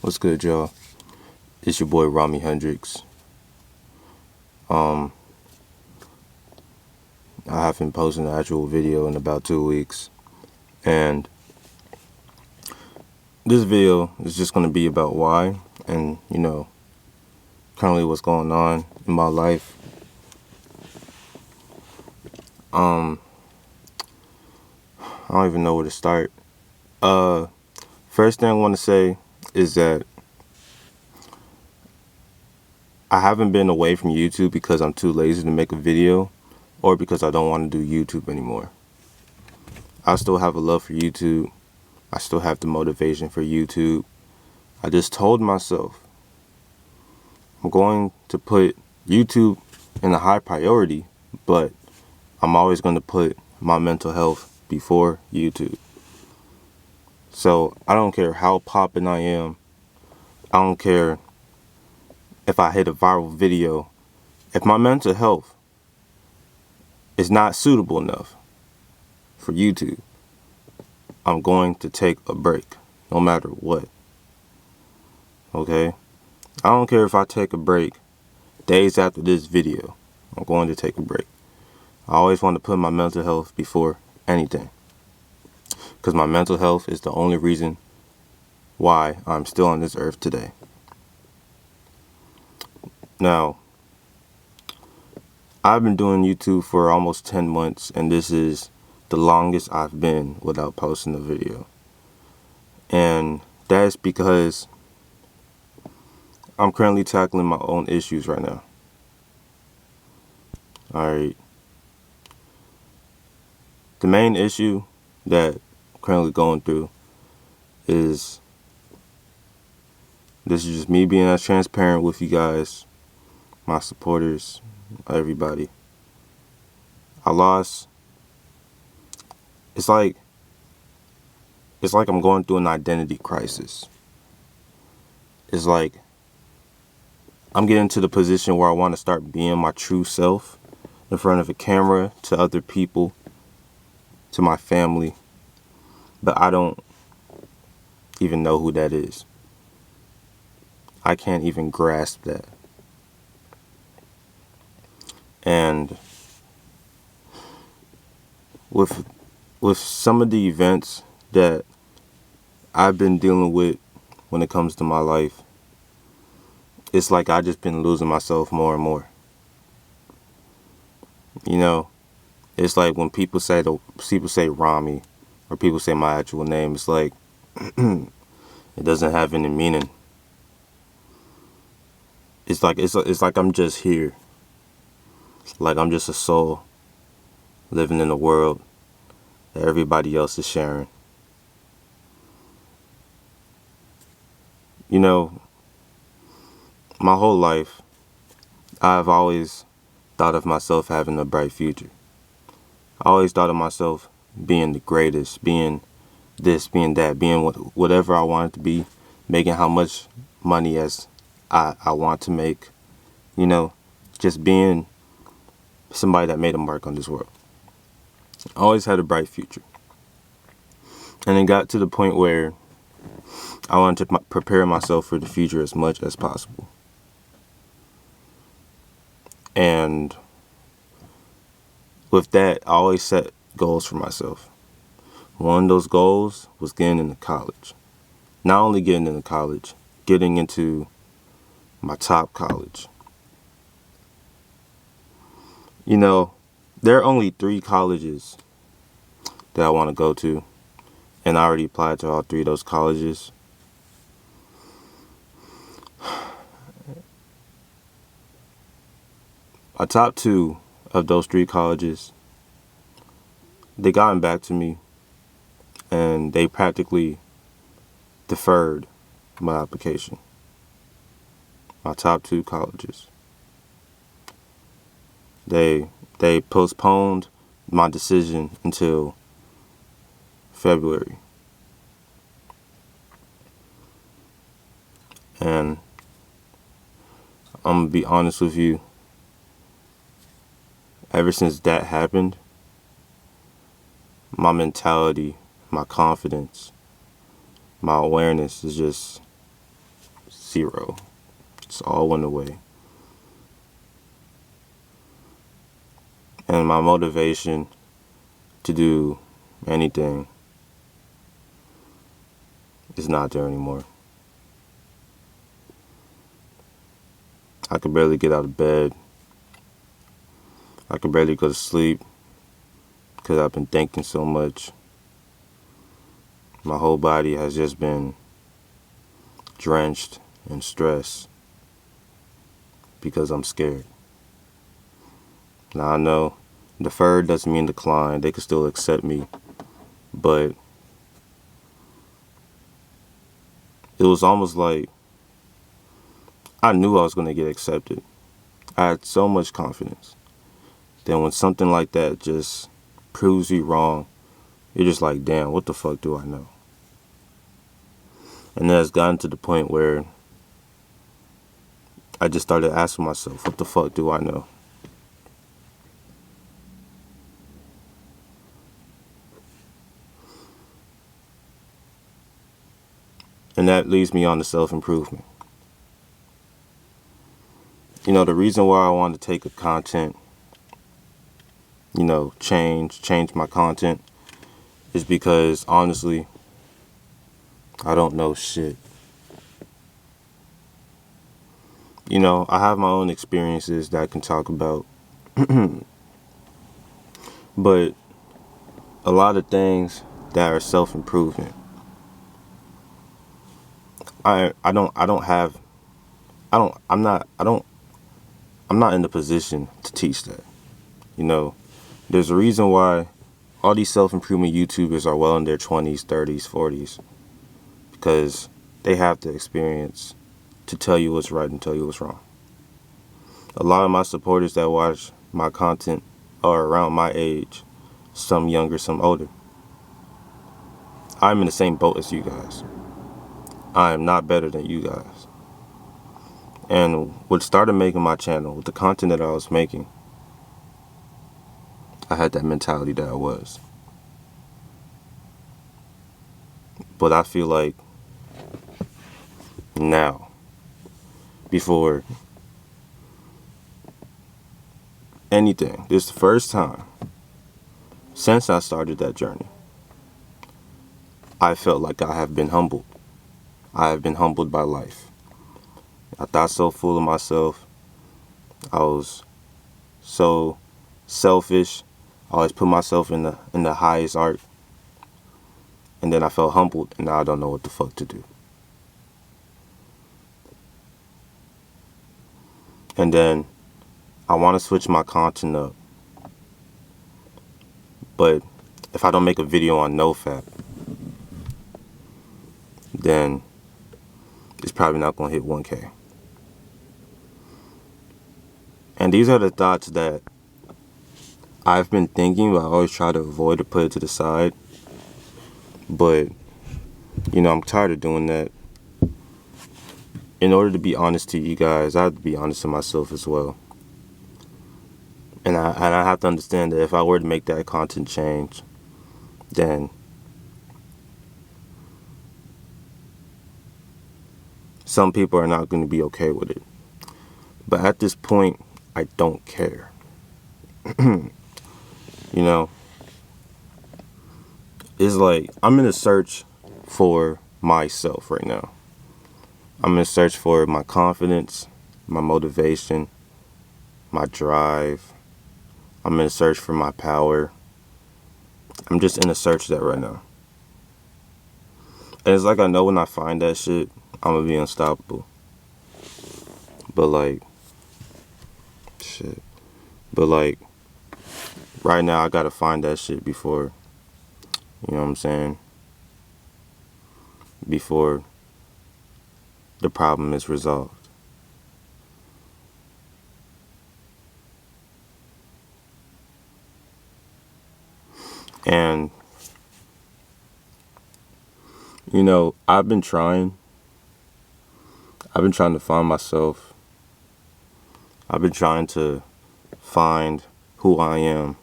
What's good, y'all? It's your boy Rami Hendricks. I haven't posted an actual video in about 2 weeks, and this video is just going to be about why and currently what's going on in my life. I don't even know where to start. First thing I want to say is that I haven't been away from YouTube because I'm too lazy to make a video or because I don't want to do YouTube anymore. I still have a love for YouTube. I still have the motivation for YouTube. I just told myself I'm going to put YouTube in a high priority, but I'm always going to put my mental health before YouTube. So I don't care how poppin' I am. I don't care if I hit a viral video. If my mental health is not suitable enough for YouTube, I'm going to take a break, no matter what. Okay? I don't care if I take a break days after this video. I'm going to take a break. I always want to put my mental health before anything, because my mental health is the only reason why I'm still on this earth today. Now, I've been doing YouTube for almost 10 months, and this is the longest I've been without posting a video. And that's because I'm currently tackling my own issues right now. Alright. The main issue that I'm currently going through is, this is just me being as transparent with you guys, my supporters, everybody. It's like I'm going through an identity crisis. It's like I'm getting to the position where I want to start being my true self in front of a camera, to other people, to my family, but I don't even know who that is. I can't even grasp that. And with some of the events that I've been dealing with when it comes to my life, it's like I just been losing myself more and more. It's like when people say Rami, or people say my actual name, it's like it doesn't have any meaning. It's like I'm just here. Like I'm just a soul living in a world that everybody else is sharing. My whole life, I've always thought of myself having a bright future. I always thought of myself being the greatest, being this, being that, being whatever I wanted to be, making how much money as I want to make, just being somebody that made a mark on this world. I always had a bright future. And it got to the point where I wanted to prepare myself for the future as much as possible. And with that, I always set goals for myself. One of those goals was getting into college. Not only getting into college, getting into my top college. There are only 3 colleges that I want to go to, and I already applied to all 3 of those colleges. My top 2 of those 3 colleges, they gotten back to me, and they practically deferred my application. My top 2 colleges. They postponed my decision until February. And I'm going to be honest with you, ever since that happened, my mentality, my confidence, my awareness is just zero. It's all went away. And my motivation to do anything is not there anymore. I can barely get out of bed. I can barely go to sleep because I've been thinking so much. My whole body has just been drenched in stress because I'm scared. Now I know deferred doesn't mean decline. They can still accept me, but it was almost like I knew I was going to get accepted. I had so much confidence. Then when something like that just proves you wrong, you're just like, damn, what the fuck do I know? And then it's gotten to the point where I just started asking myself, what the fuck do I know? And that leads me on to self-improvement. You know, the reason why I want to take a content, change my content is because, honestly, I don't know shit. You know, I have my own experiences that I can talk about. But a lot of things that are self-improvement, I'm not in the position to teach that. You know, there's a reason why all these self-improvement YouTubers are well in their 20s, 30s, 40s, because they have the experience to tell you what's right and tell you what's wrong. A lot of my supporters that watch my content are around my age, some younger, some older. I'm in the same boat as you guys. I am not better than you guys. And what started making my channel, with the content that I was making, I had that mentality that I was. But I feel like now, before anything, this is the first time since I started that journey, I felt like I have been humbled. I have been humbled by life. I thought so full of myself. I was so selfish. I always put myself in the highest art. And then I felt humbled, and now I don't know what the fuck to do. And then I want to switch my content up. But if I don't make a video on NoFap, then it's probably not going to hit 1K. And these are the thoughts that I've been thinking, but I always try to avoid or put it to the side. But, I'm tired of doing that. In order to be honest to you guys, I have to be honest to myself as well. And I have to understand that if I were to make that content change, then some people are not going to be okay with it. But at this point, I don't care. It's like I'm in a search for myself right now. I'm in a search for my confidence, my motivation, my drive. I'm in a search for my power. I'm just in a search of that right now. And it's like I know when I find that shit, I'm gonna be unstoppable. But shit. But right now I gotta find that shit before, you know what I'm saying? Before the problem is resolved. And, I've been trying to find myself. I've been trying to find who I am.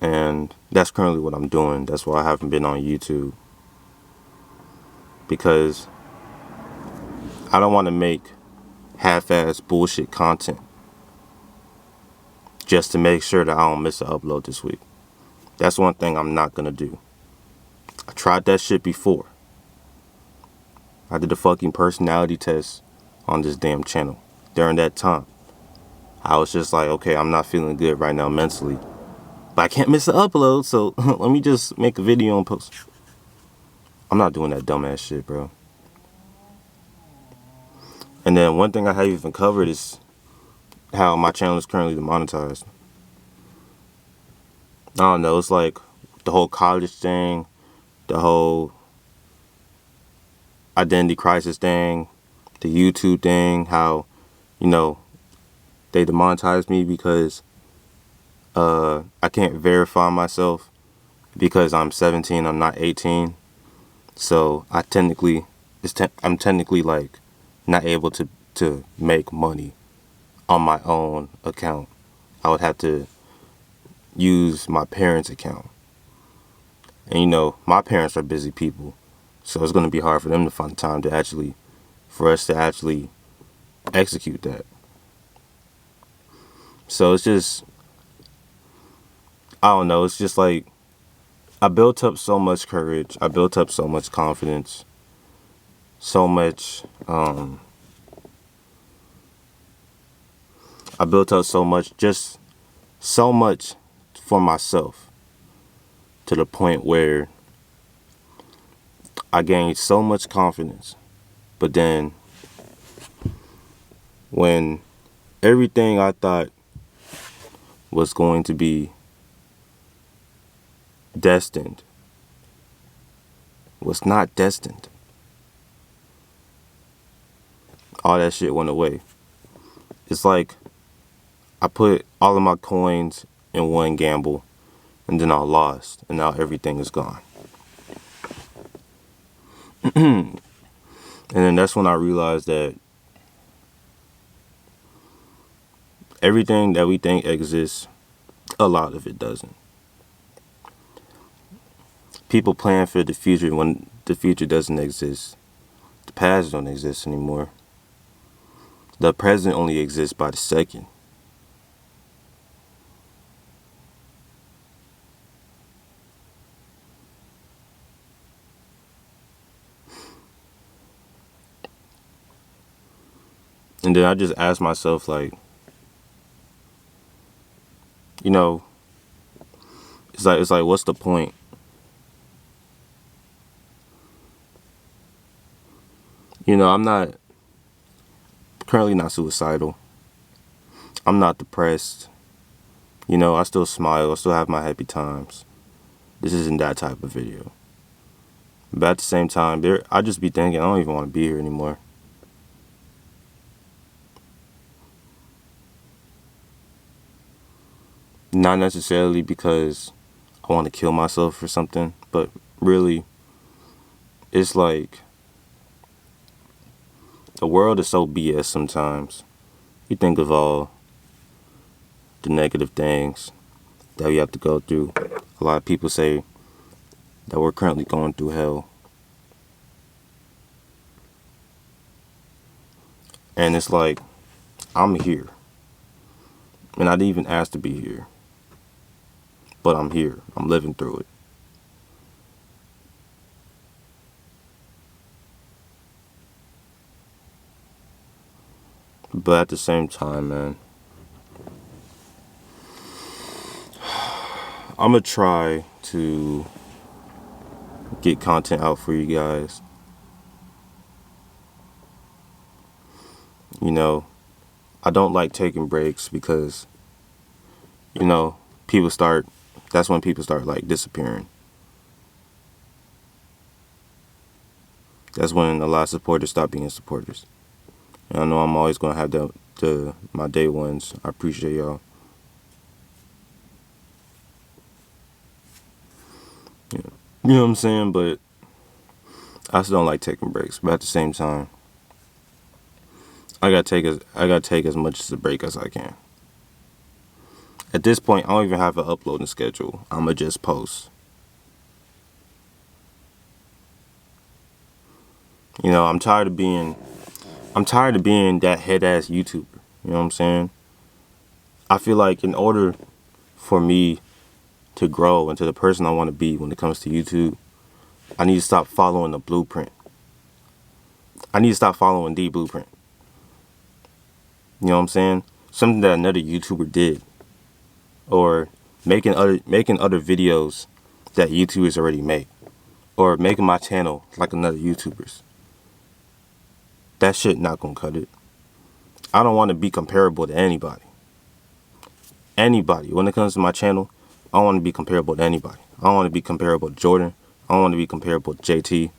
And that's currently what I'm doing. That's why I haven't been on YouTube. because I don't want to make half-ass bullshit content just to make sure that I don't miss an upload this week. That's one thing I'm not gonna do. I tried that shit before. I did a fucking personality test on this damn channel. During that time, I was just like, okay, I'm not feeling good right now mentally, but I can't miss an upload, so let me just make a video and post. I'm not doing that dumbass shit, bro. And then one thing I haven't even covered is how my channel is currently demonetized. I don't know, it's like the whole college thing, the whole identity crisis thing, the YouTube thing, how, you know, they demonetized me because I can't verify myself because I'm 17, I'm not 18. So I'm technically like not able to make money on my own account. I would have to use my parents' account. And you know, my parents are busy people, so it's going to be hard for them to find time to for us to actually execute that. So it's just, I don't know, it's just like, I built up so much courage, I built up so much confidence, so much, I built up so much, just so much for myself, to the point where I gained so much confidence. But then when everything I thought was going to be destined was not destined, all that shit went away. It's like I put all of my coins in one gamble, and then I lost, and now everything is gone. And then that's when I realized that everything that we think exists, a lot of it doesn't. People plan for the future when the future doesn't exist. The past don't exist anymore. The present only exists by the second. And then I just ask myself, like, you know, it's like, what's the point? You know, I'm currently not suicidal. I'm not depressed. You know, I still smile. I still have my happy times. This isn't that type of video. But at the same time, I just be thinking, I don't even want to be here anymore. Not necessarily because I want to kill myself or something, but really, it's like, the world is so BS sometimes. You think of all the negative things that we have to go through. A lot of people say that we're currently going through hell. And it's like, I'm here. And I didn't even ask to be here. But I'm here. I'm living through it. But at the same time, man, I'm going to try to get content out for you guys. You know, I don't like taking breaks because, you know, that's when people start like disappearing. That's when a lot of supporters stop being supporters. And I know I'm always going to have my day ones. I appreciate y'all. Yeah. You know what I'm saying? But I still don't like taking breaks. But at the same time, I gotta take as much as a break as I can. At this point, I don't even have an uploading schedule. I'ma just post. You know, I'm tired of being that head ass YouTuber. You know what I'm saying? I feel like in order for me to grow into the person I want to be when it comes to YouTube, I need to stop following the blueprint. I need to stop following the blueprint. You know what I'm saying? Something that another YouTuber did, or making other videos that YouTubers already make, or making my channel like another YouTuber's. That shit not gonna cut it. I don't want to be comparable to anybody. Anybody. When it comes to my channel, I don't want to be comparable to anybody. I don't want to be comparable to Jordan. I don't want to be comparable to JT. You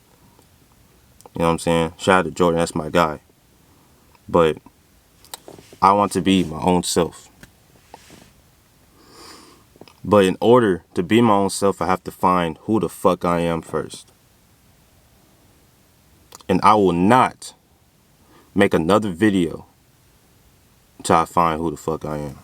know what I'm saying? Shout out to Jordan, that's my guy. But I want to be my own self. But in order to be my own self, I have to find who the fuck I am first. And I will not make another video until I find who the fuck I am.